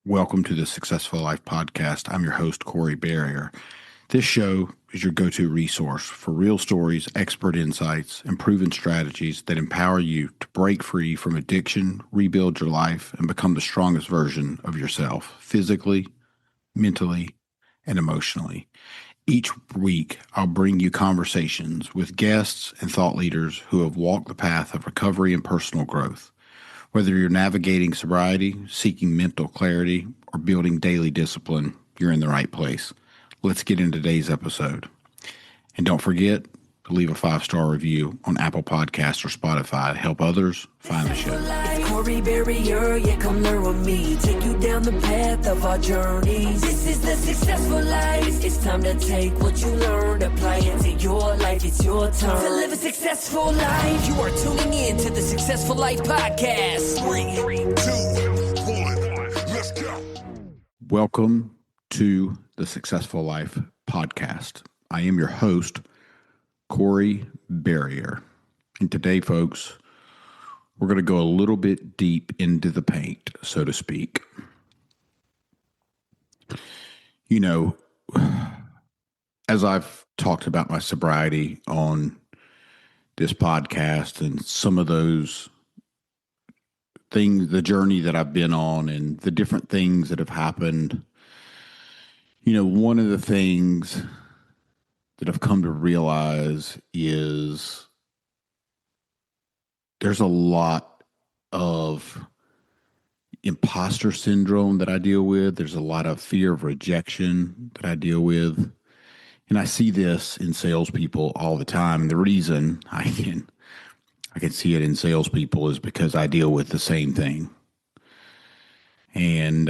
Welcome to the Successful Life Podcast. I'm your host, Corey Barrier. This show is your go-to resource for real stories, expert insights, and proven strategies that empower you to break free from addiction, rebuild your life, and become the strongest version of yourself, physically, mentally, and emotionally. Each week, I'll bring you conversations with guests and thought leaders who have walked the path of recovery and personal growth. Whether you're navigating sobriety, seeking mental clarity, or building daily discipline, you're in the right place. Let's get into today's episode. And don't forget to leave a 5-star review on Apple Podcasts or Spotify to help others find the show. It's Corey Barrier, yeah, come learn with me. Take you down the path of our journeys. This is the successful life. It's time to take what you learned, apply it to your life. It's your turn to live a successful life. You are tuning in to the Successful Life Podcast. 3, 2, 1, let's go. Welcome to the Successful Life Podcast. I am your host, Corey Barrier. And today, folks, we're going to go a little bit deep into the paint, so to speak. You know, as I've talked about my sobriety on this podcast and some of those things, the journey that I've been on and the different things that have happened, you know, one of the things that I've come to realize is there's a lot of imposter syndrome that I deal with. There's a lot of fear of rejection that I deal with. And I see this in salespeople all the time. And the reason I can see it in salespeople is because I deal with the same thing. And,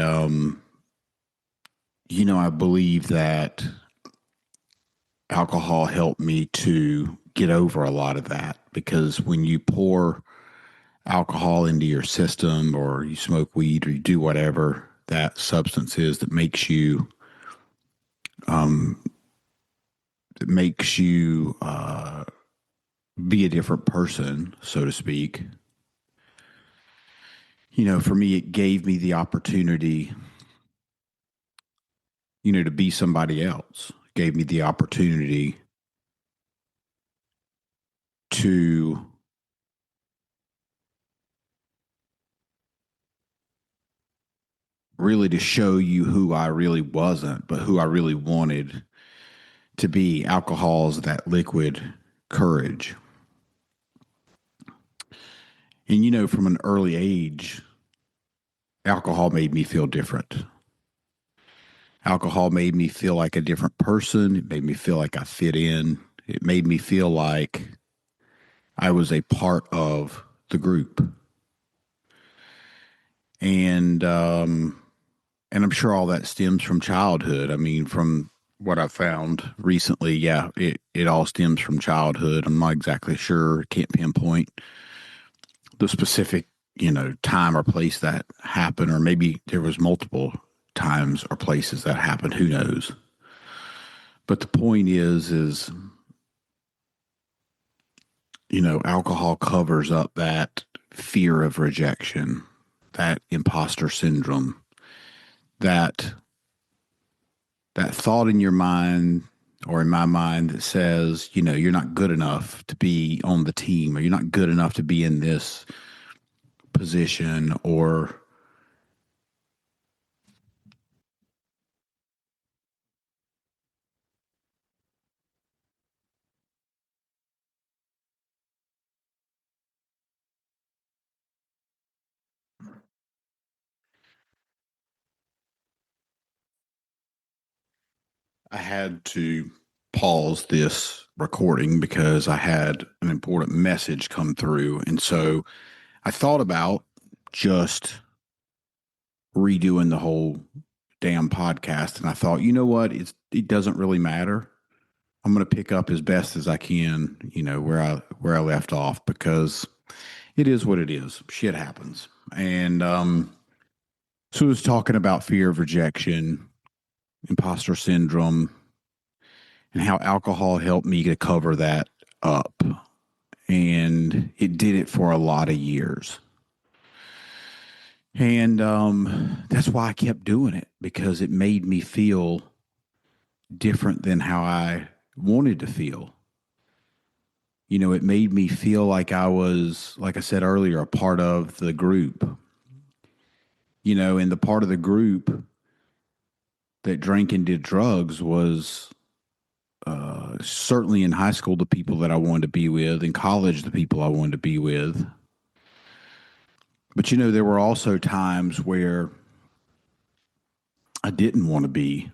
I believe that alcohol helped me to get over a lot of that, because when you pour alcohol into your system, or you smoke weed, or you do whatever that substance is that makes you be a different person, so to speak. You know, for me, it gave me the opportunity, to be somebody else. It gave me the opportunity to really to show you who I really wasn't, but who I really wanted to be. Alcohol is that liquid courage. And, from an early age, alcohol made me feel different. Alcohol made me feel like a different person. It made me feel like I fit in. It made me feel like I was a part of the group. And I'm sure all that stems from childhood. I mean, from what I've found recently, yeah, it all stems from childhood. I'm not exactly sure, can't pinpoint the specific, time or place that happened, or maybe there was multiple times or places that happened. Who knows? But the point is, alcohol covers up that fear of rejection, that imposter syndrome, that thought in your mind, or in my mind, that says, you're not good enough to be on the team, or you're not good enough to be in this position, or I had to pause this recording because I had an important message come through. And so I thought about just redoing the whole damn podcast. And I thought, you know what? It doesn't really matter. I'm going to pick up as best as I can, where I left off, because it is what it is. Shit happens. And so I was talking about fear of rejection, imposter syndrome, and how alcohol helped me to cover that up. And it did it for a lot of years. And that's why I kept doing it, because it made me feel different than how I wanted to feel. It made me feel like I was, like I said earlier, a part of the group, and the part of the group that drank and did drugs was certainly in high school, the people that I wanted to be with, in college, the people I wanted to be with. But, there were also times where I didn't want to be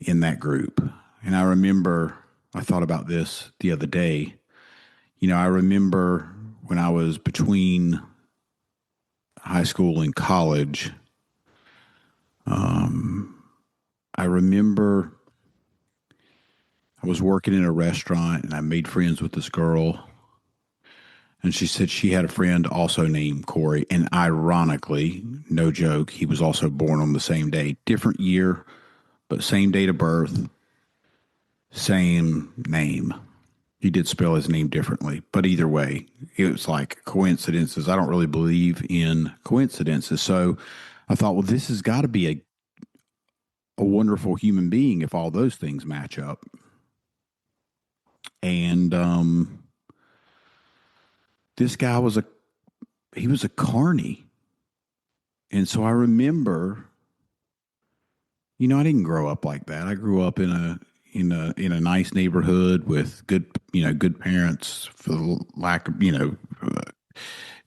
in that group. And I remember, I thought about this the other day. I remember when I was between high school and college, I remember I was working in a restaurant and I made friends with this girl. And she said she had a friend also named Corey. And ironically, no joke, he was also born on the same day, different year, but same date of birth, same name. He did spell his name differently, but either way, it was like coincidences. I don't really believe in coincidences. So I thought, well, this has got to be a wonderful human being if all those things match up. And this guy was he was a carny. And so I remember, I didn't grow up like that. I grew up in a nice neighborhood with good parents, for the lack of,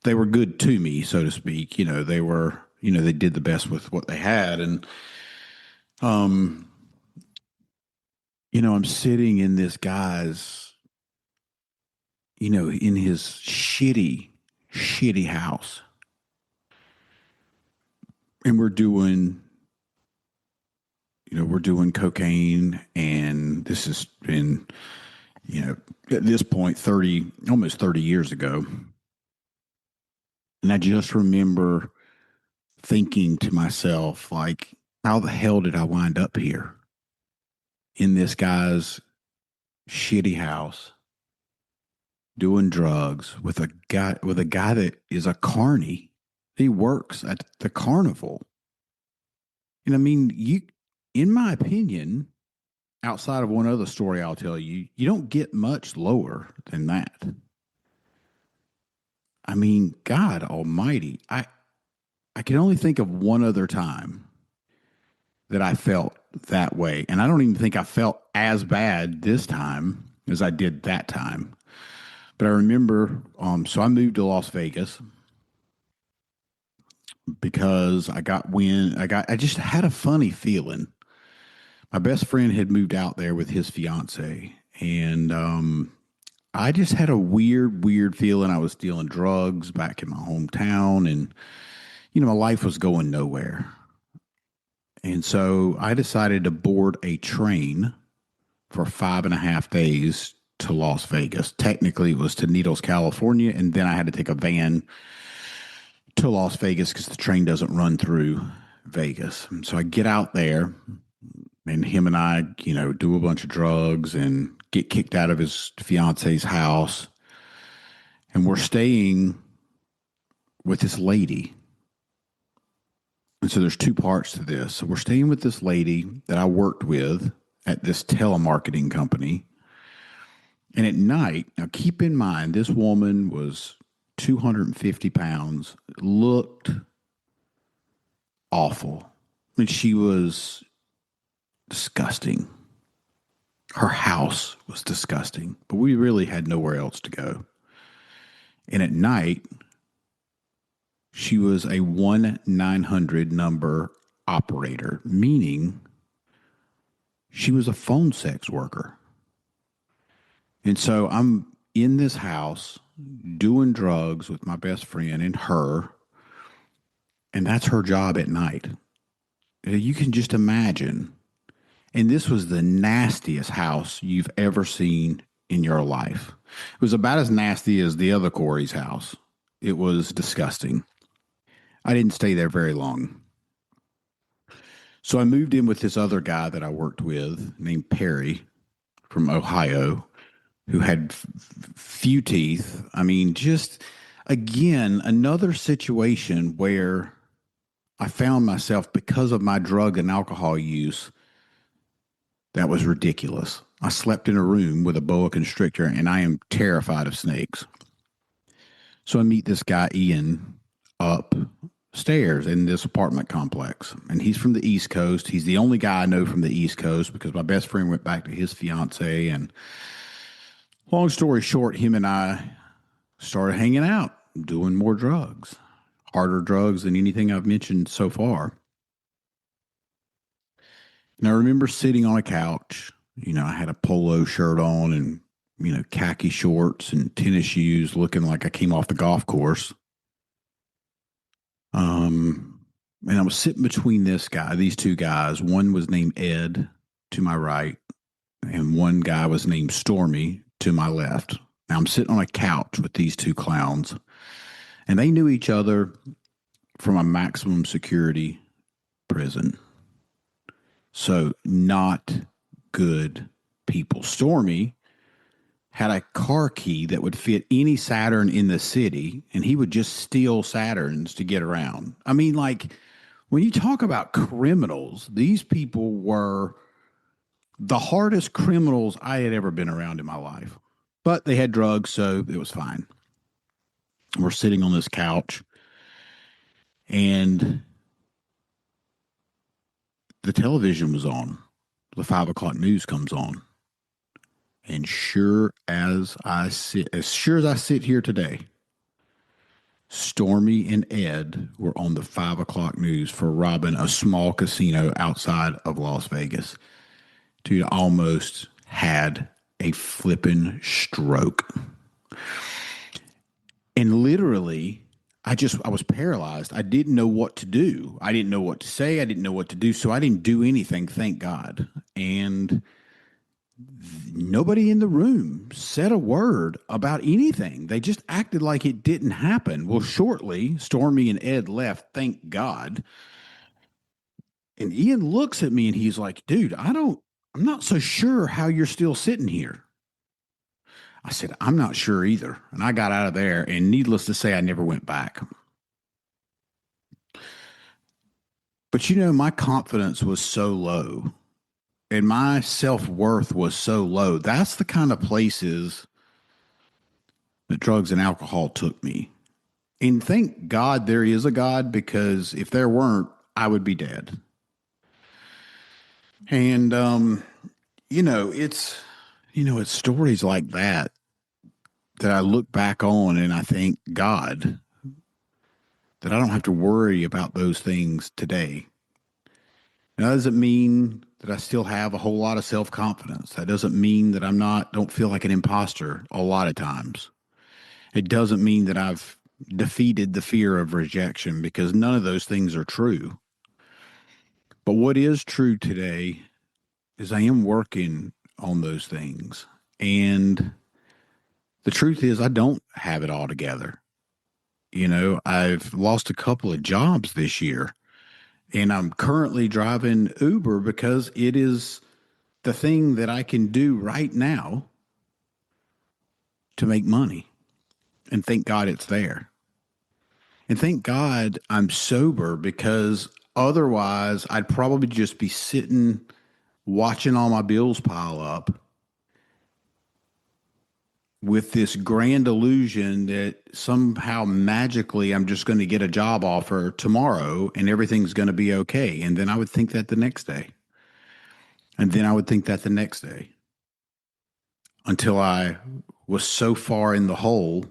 they were good to me, so to speak. They were, they did the best with what they had. And, I'm sitting in this guy's, in his shitty house. And we're doing cocaine. And this has been, at this point, almost 30 years ago. And I just remember thinking to myself, like, how the hell did I wind up here in this guy's shitty house doing drugs with a guy that is a carny? He works at the carnival. And I mean, in my opinion, outside of one other story I'll tell you, you don't get much lower than that. I mean, God almighty. I can only think of one other time that I felt that way. And I don't even think I felt as bad this time as I did that time. But I remember, so I moved to Las Vegas because I just had a funny feeling. My best friend had moved out there with his fiance, and I just had a weird feeling. I was dealing drugs back in my hometown, and my life was going nowhere. And so I decided to board a train for 5.5 days to Las Vegas. Technically, it was to Needles, California, and then I had to take a van to Las Vegas because the train doesn't run through Vegas. And so I get out there, and him and I, do a bunch of drugs and get kicked out of his fiance's house. And we're staying with this lady. And so there's two parts to this. So we're staying with this lady that I worked with at this telemarketing company. And at night, now keep in mind, this woman was 250 pounds, looked awful. I mean, she was disgusting. Her house was disgusting, but we really had nowhere else to go. And at night, she was a 1-900 number operator, meaning she was a phone sex worker. And so I'm in this house doing drugs with my best friend and her, and that's her job at night. You can just imagine. And this was the nastiest house you've ever seen in your life. It was about as nasty as the other Corey's house. It was disgusting. I didn't stay there very long. So I moved in with this other guy that I worked with named Perry from Ohio, who had few teeth. I mean, Again, another situation where I found myself, because of my drug and alcohol use, that was ridiculous. I slept in a room with a boa constrictor, and I am terrified of snakes. So I meet this guy, Ian, upstairs in this apartment complex. And he's from the East Coast. He's the only guy I know from the East Coast because my best friend went back to his fiance. And long story short, him and I started hanging out, doing more drugs, harder drugs than anything I've mentioned so far. And I remember sitting on a couch. I had a polo shirt on and, khaki shorts and tennis shoes, looking like I came off the golf course. And I was sitting between these two guys. One was named Ed to my right, and one guy was named Stormy to my left. Now I'm sitting on a couch with these two clowns, and they knew each other from a maximum security prison. So not good people. Stormy had a car key that would fit any Saturn in the city, and he would just steal Saturns to get around. I mean, like, when you talk about criminals, these people were the hardest criminals I had ever been around in my life. But they had drugs, so it was fine. We're sitting on this couch, and the television was on. The 5 o'clock news comes on. And as sure as I sit here today, Stormy and Ed were on the 5 o'clock news for robbing a small casino outside of Las Vegas. Dude, I almost had a flippin' stroke. And literally, I was paralyzed. I didn't know what to do. I didn't know what to say. I didn't know what to do. So I didn't do anything, thank God. And nobody in the room said a word about anything. They just acted like it didn't happen. Well, shortly, Stormy and Ed left, thank God. And Ian looks at me and he's like, dude, I'm not so sure how you're still sitting here. I said, I'm not sure either. And I got out of there, and needless to say, I never went back. But my confidence was so low, and my self-worth was so low. That's the kind of places that drugs and alcohol took me. And thank God there is a God, because if there weren't, I would be dead. And, it's stories like that I look back on and I thank God that I don't have to worry about those things today. Now, that doesn't mean that I still have a whole lot of self-confidence. That doesn't mean that don't feel like an imposter a lot of times. It doesn't mean that I've defeated the fear of rejection, because none of those things are true. But what is true today is I am working on those things. And the truth is, I don't have it all together. I've lost a couple of jobs this year, and I'm currently driving Uber because it is the thing that I can do right now to make money. And thank God it's there. And thank God I'm sober, because otherwise I'd probably just be sitting watching all my bills pile up with this grand illusion that somehow magically I'm just going to get a job offer tomorrow and everything's going to be okay. And then I would think that the next day. And then I would think that the next day, until I was so far in the hole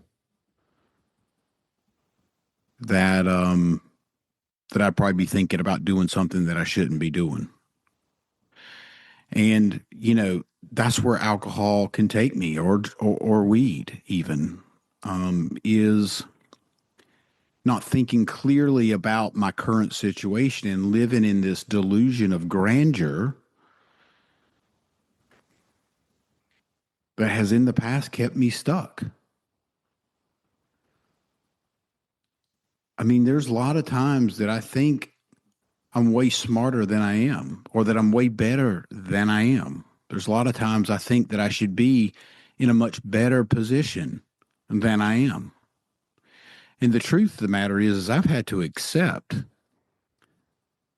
that I'd probably be thinking about doing something that I shouldn't be doing. And, that's where alcohol can take me, or weed even, is not thinking clearly about my current situation and living in this delusion of grandeur that has in the past kept me stuck. I mean, there's a lot of times that I think I'm way smarter than I am, or that I'm way better than I am. There's a lot of times I think that I should be in a much better position than I am. And the truth of the matter is I've had to accept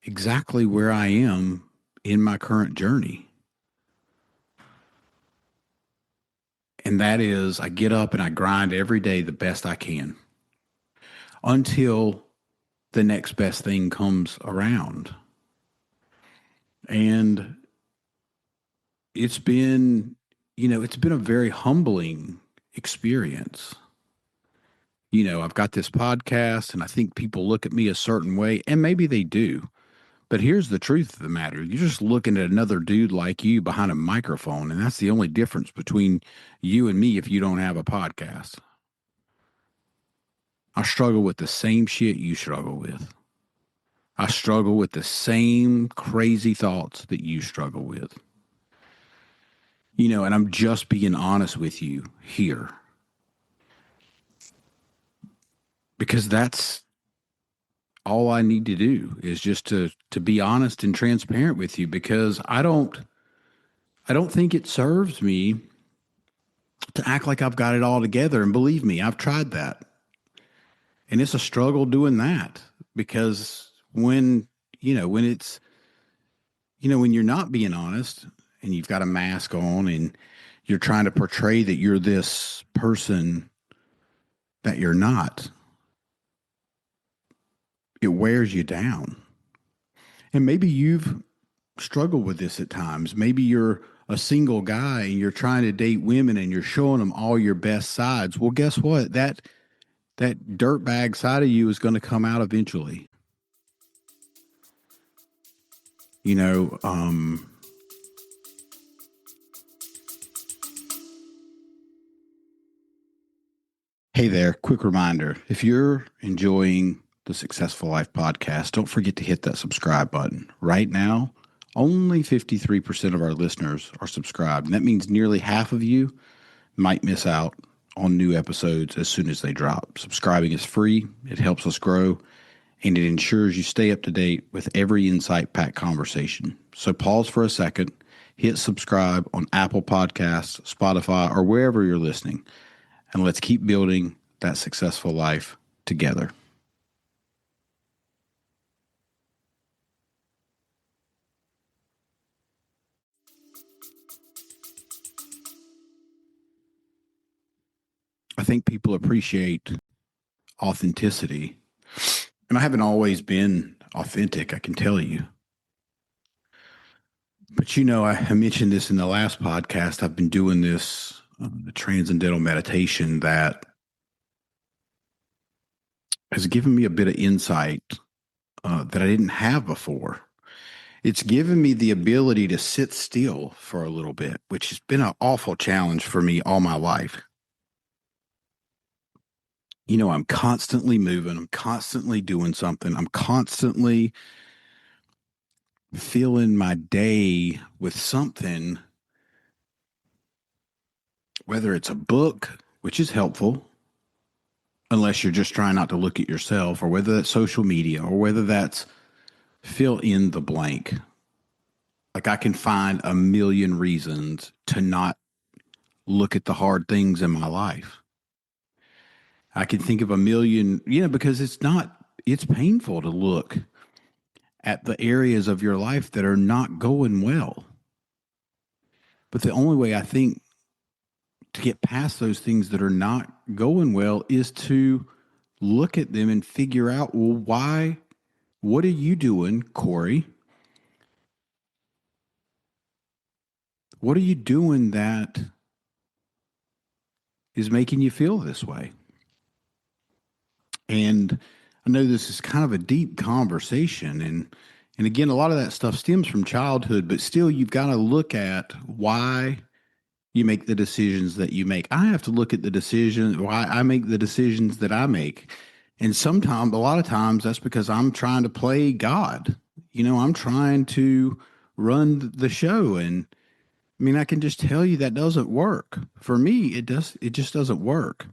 exactly where I am in my current journey. And that is, I get up and I grind every day the best I can until the next best thing comes around. And it's been, it's been a very humbling experience. I've got this podcast and I think people look at me a certain way, and maybe they do. But here's the truth of the matter. You're just looking at another dude like you behind a microphone, and that's the only difference between you and me if you don't have a podcast. I struggle with the same shit you struggle with. I struggle with the same crazy thoughts that you struggle with. And I'm just being honest with you here. Because that's all I need to do is just to be honest and transparent with you, because I don't think it serves me to act like I've got it all together. And believe me, I've tried that. And it's a struggle doing that, because when it's, when you're not being honest and you've got a mask on and you're trying to portray that you're this person that you're not, it wears you down. And maybe you've struggled with this at times. Maybe you're a single guy and you're trying to date women and you're showing them all your best sides. Well, guess what? That dirtbag side of you is going to come out eventually. Hey there, quick reminder. If you're enjoying the Successful Life podcast, don't forget to hit that subscribe button. Right now, only 53% of our listeners are subscribed. And that means nearly half of you might miss out on new episodes as soon as they drop. Subscribing is free. It helps us grow, and it ensures you stay up to date with every insight-packed conversation. So pause for a second, hit subscribe on Apple Podcasts, Spotify, or wherever you're listening, and let's keep building that successful life together. I think people appreciate authenticity. And I haven't always been authentic, I can tell you. But I mentioned this in the last podcast. I've been doing this transcendental meditation that has given me a bit of insight that I didn't have before. It's given me the ability to sit still for a little bit, which has been an awful challenge for me all my life. I'm constantly moving. I'm constantly doing something. I'm constantly filling my day with something, whether it's a book, which is helpful, unless you're just trying not to look at yourself, or whether that's social media, or whether that's fill in the blank. Like, I can find a million reasons to not look at the hard things in my life. I can think of a million, because it's painful to look at the areas of your life that are not going well. But the only way I think to get past those things that are not going well is to look at them and figure out, well, why? What are you doing, Corey? What are you doing that is making you feel this way? And I know this is kind of a deep conversation, and again, a lot of that stuff stems from childhood, but still, you've got to look at why you make the decisions that you make. I have to look at why I make the decisions that I make. And sometimes, a lot of times, that's because I'm trying to play God. I'm trying to run the show. And I mean, I can just tell you that doesn't work. For me, it just doesn't work.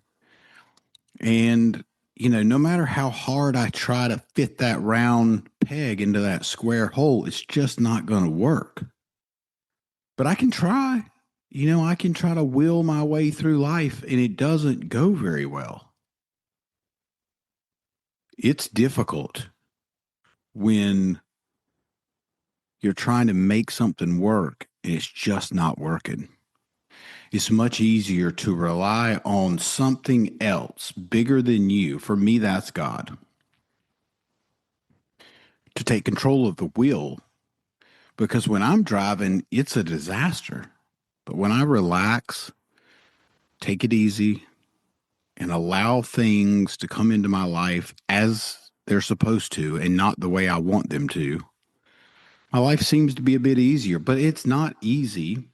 And, no matter how hard I try to fit that round peg into that square hole, it's just not going to work. But I can try. I can try to will my way through life, and it doesn't go very well. It's difficult when you're trying to make something work and it's just not working. It's much easier to rely on something else bigger than you. For me, that's God. To take control of the wheel, because when I'm driving, it's a disaster. But when I relax, take it easy, and allow things to come into my life as they're supposed to and not the way I want them to, my life seems to be a bit easier. But it's not easy.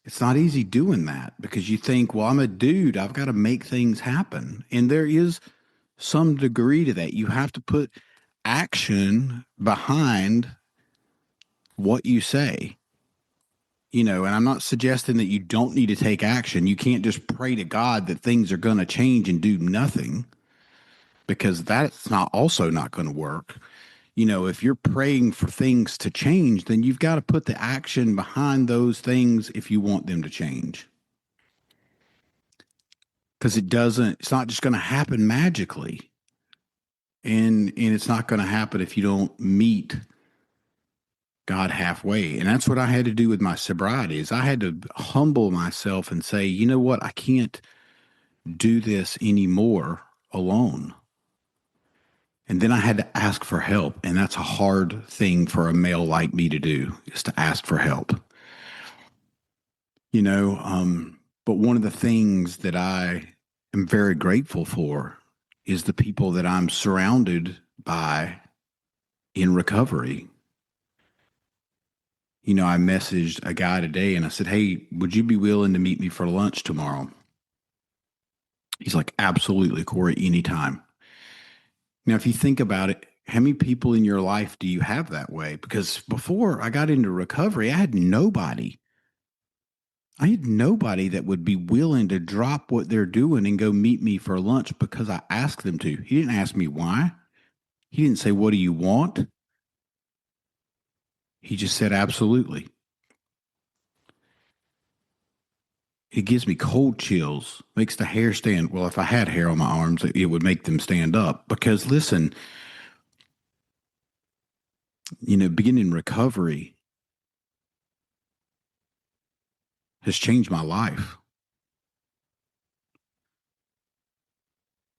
It's not easy doing that because you think, well, I'm a dude. I've got to make things happen. And there is some degree to that. You have to put action behind what you say. And I'm not suggesting that you don't need to take action. You can't just pray to God that things are going to change and do nothing, because that's not going to work. If you're praying for things to change, then you've got to put the action behind those things if you want them to change. Because it's not just going to happen magically. And it's not going to happen if you don't meet God halfway. And that's what I had to do with my sobriety, is I had to humble myself and say, you know what? I can't do this anymore alone. And then I had to ask for help. And that's a hard thing for a male like me to do, is to ask for help. But one of the things that I am very grateful for is the people that I'm surrounded by in recovery. I messaged a guy today and I said, hey, would you be willing to meet me for lunch tomorrow? He's like, absolutely, Corey, anytime. Now, if you think about it, how many people in your life do you have that way? Because before I got into recovery, I had nobody. That would be willing to drop what they're doing and go meet me for lunch because I asked them to. He didn't ask me why. He didn't say, what do you want? He just said, absolutely. It gives me cold chills, makes the hair stand. Well, if I had hair on my arms, it would make them stand up. Because listen, beginning recovery has changed my life.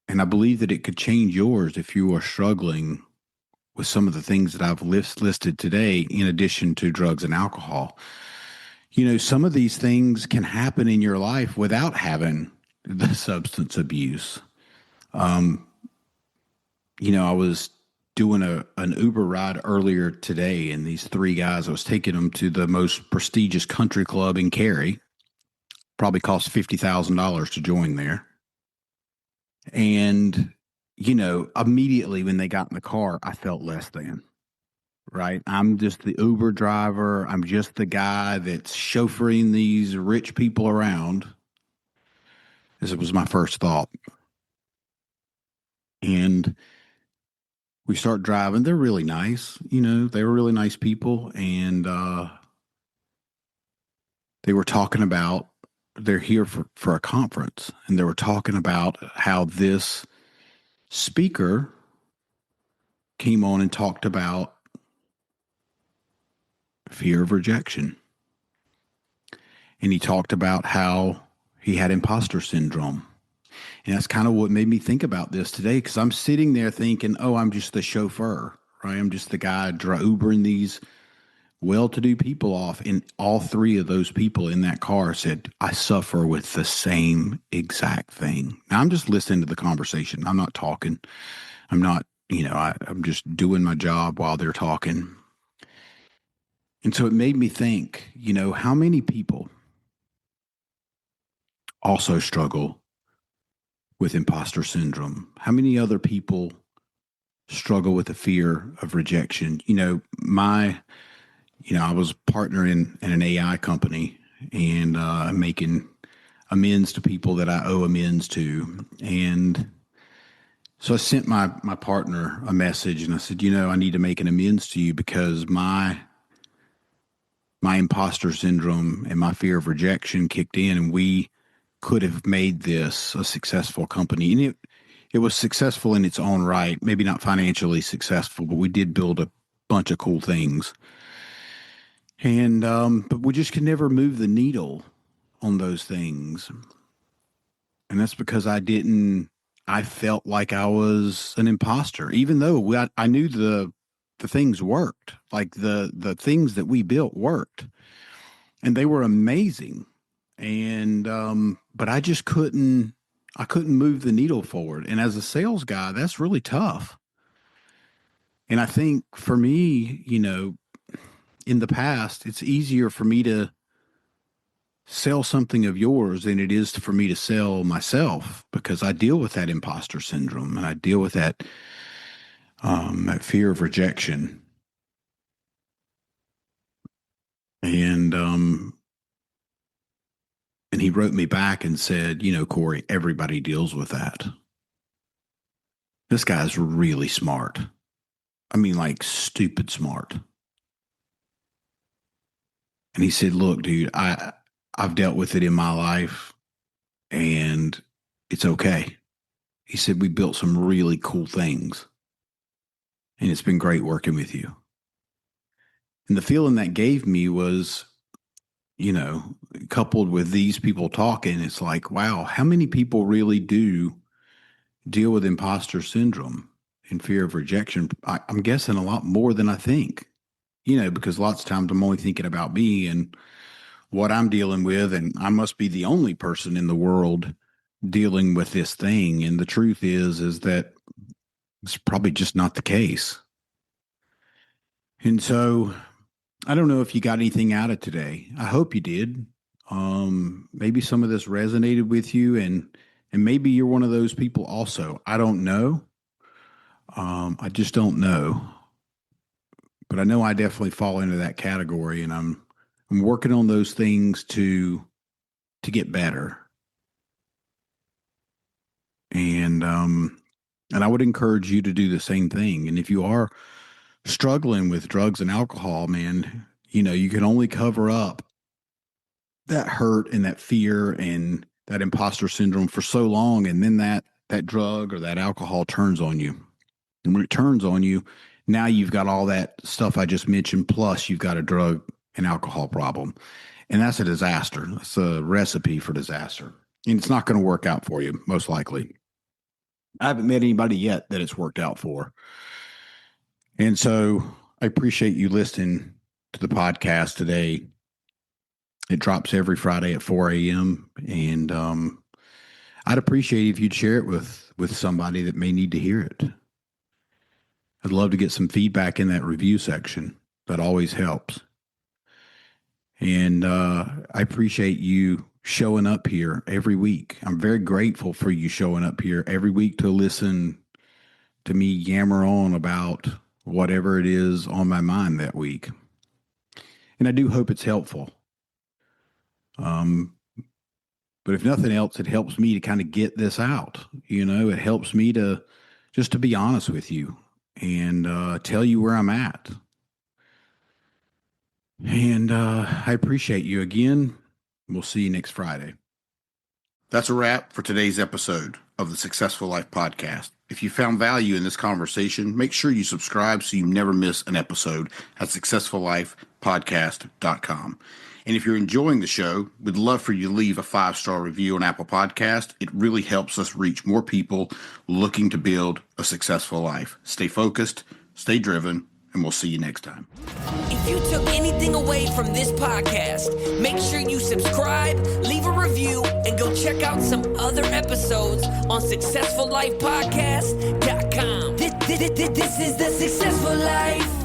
And I believe that it could change yours if you are struggling with some of the things that I've listed today, in addition to drugs and alcohol. Some of these things can happen in your life without having the substance abuse. I was doing an Uber ride earlier today, and these three guys, I was taking them to the most prestigious country club in Cary. Probably cost $50,000 to join there. And, immediately when they got in the car, I felt less than. Right? I'm just the Uber driver. I'm just the guy that's chauffeuring these rich people around. This was my first thought. And we start driving. They're really nice. They were really nice people. And they were talking about, they're here for a conference. And they were talking about how this speaker came on and talked about fear of rejection. And he talked about how he had imposter syndrome. And that's kind of what made me think about this today, because I'm sitting there thinking, oh, I'm just the chauffeur, right? I'm just the guy Ubering these well-to-do people off. And all three of those people in that car said, I suffer with the same exact thing. Now, I'm just listening to the conversation. I'm not talking. I'm not, I'm just doing my job while they're talking. And so it made me think, how many people also struggle with imposter syndrome? How many other people struggle with the fear of rejection? I was a partner in an AI company, and making amends to people that I owe amends to. And so I sent my partner a message, and I said, I need to make an amends to you because my imposter syndrome and my fear of rejection kicked in, and we could have made this a successful company. And it was successful in its own right. Maybe not financially successful, but we did build a bunch of cool things. And but we just could never move the needle on those things. And that's because I felt like I was an imposter, even though I knew the things worked. Like the things that we built worked, and they were amazing. And but I just I couldn't move the needle forward. And as a sales guy, that's really tough. And I think for me, in the past, it's easier for me to sell something of yours than it is for me to sell myself, because I deal with that imposter syndrome and I deal with that fear of rejection. And he wrote me back and said, Corey, everybody deals with that. This guy's really smart. I mean, like stupid smart. And he said, look, dude, I've dealt with it in my life and it's okay. He said, we built some really cool things and it's been great working with you. And the feeling that gave me was, coupled with these people talking, it's like, wow, how many people really do deal with imposter syndrome and fear of rejection? I'm guessing a lot more than I think, because lots of times I'm only thinking about me and what I'm dealing with, and I must be the only person in the world dealing with this thing. And the truth is that it's probably just not the case. And so I don't know if you got anything out of today. I hope you did. Maybe some of this resonated with you, and maybe you're one of those people also. I don't know. I just don't know. But I know I definitely fall into that category, and I'm working on those things to get better. And I would encourage you to do the same thing. And if you are struggling with drugs and alcohol, man, you can only cover up that hurt and that fear and that imposter syndrome for so long. And then that drug or that alcohol turns on you. And when it turns on you, now you've got all that stuff I just mentioned, plus you've got a drug and alcohol problem. And that's a disaster. That's a recipe for disaster. And it's not going to work out for you, most likely. I haven't met anybody yet that it's worked out for. And so I appreciate you listening to the podcast today. It drops every Friday at 4 a.m. And I'd appreciate if you'd share it with somebody that may need to hear it. I'd love to get some feedback in that review section. That always helps. And I appreciate you showing up here every week. I'm very grateful for you showing up here every week to listen to me yammer on about whatever it is on my mind that week. And I do hope it's helpful. But if nothing else, it helps me to kind of get this out. It helps me to be honest with you and tell you where I'm at. And I appreciate you again. We'll see you next Friday. That's a wrap for today's episode of the Successful Life Podcast. If you found value in this conversation, make sure you subscribe so you never miss an episode at successfullifepodcast.com. And if you're enjoying the show, we'd love for you to leave a 5-star review on Apple Podcast. It really helps us reach more people looking to build a successful life. Stay focused, stay driven, and we'll see you next time. If you took anything away from this podcast, make sure you subscribe, leave a review, and go check out some other episodes on successfullifepodcast.com. This is the Successful Life.